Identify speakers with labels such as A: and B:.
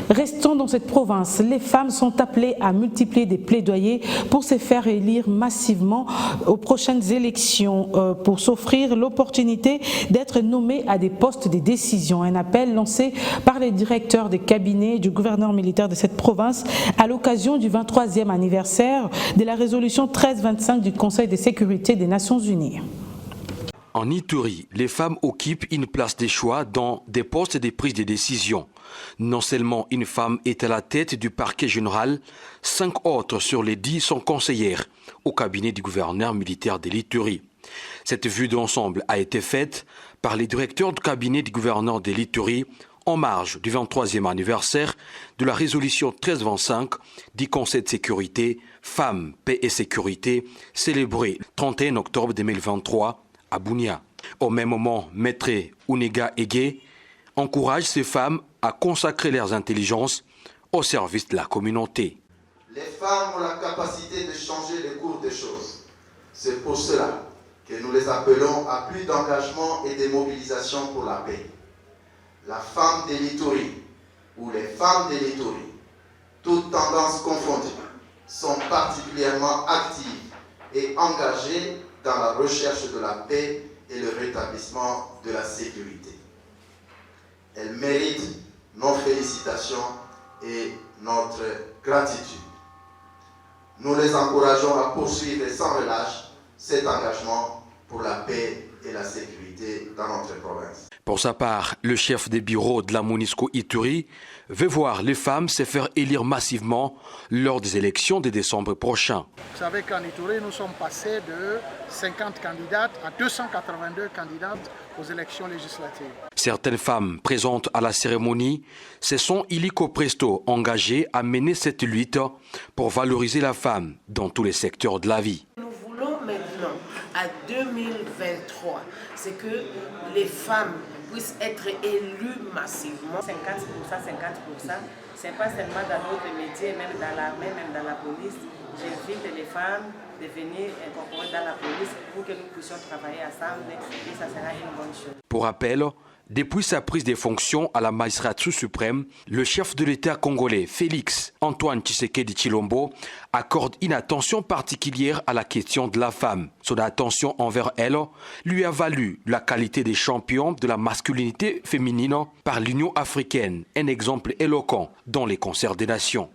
A: Restons dans cette province. Les femmes sont appelées à multiplier des plaidoyers pour se faire élire massivement aux prochaines élections, pour s'offrir l'opportunité d'être nommées à des postes de décision. Un appel lancé par les directeurs des cabinets du gouverneur militaire de cette province à l'occasion du 23e anniversaire de la résolution 1325 du Conseil de sécurité des Nations Unies.
B: En Ituri, les femmes occupent une place de choix dans des postes de prise de décision. Non seulement une femme est à la tête du parquet général, 5 autres sur les 10 sont conseillères au cabinet du gouverneur militaire de l'Ituri. Cette vue d'ensemble a été faite par les directeurs du cabinet du gouverneur de l'Ituri en marge du 23e anniversaire de la résolution 1325 du Conseil de sécurité Femmes, Paix et Sécurité, célébrée le 31 octobre 2023 à Bunia. Au même moment, Maître Unega Ege encourage ces femmes à consacrer leurs intelligences au service de la communauté.
C: Les femmes ont la capacité de changer le cours des choses. C'est pour cela que nous les appelons à plus d'engagement et de mobilisation pour la paix. La femme de l'Ituri ou les femmes de l'Ituri, toutes tendances confondues, sont particulièrement actives et engagées dans la recherche de la paix et le rétablissement de la sécurité. Elles méritent nos félicitations et notre gratitude. Nous les encourageons à poursuivre sans relâche cet engagement pour la paix et la sécurité dans notre province.
B: Pour sa part, le chef des bureaux de la MONUSCO Ituri veut voir les femmes se faire élire massivement lors des élections de décembre prochain.
D: Vous savez qu'en Ituri, nous sommes passés de 50 candidates à 282 candidates aux élections législatives.
B: Certaines femmes présentes à la cérémonie se sont illico presto engagées à mener cette lutte pour valoriser la femme dans tous les secteurs de la vie.
E: Nous voulons maintenant, à 2023, c'est que les femmes puissent être élues massivement. 50%, 50%, ce n'est pas seulement dans d'autres métiers, même dans l'armée, même dans la police. J'invite les femmes de venir incorporer dans la police pour que nous puissions travailler ensemble et ça sera une bonne chose.
B: Pour rappel, depuis sa prise de fonction à la magistrature suprême, le chef de l'État congolais, Félix Antoine Tshisekedi Tshilombo, accorde une attention particulière à la question de la femme. Son attention envers elle lui a valu la qualité des champions de la masculinité féminine par l'Union africaine, un exemple éloquent dans les concerts des nations.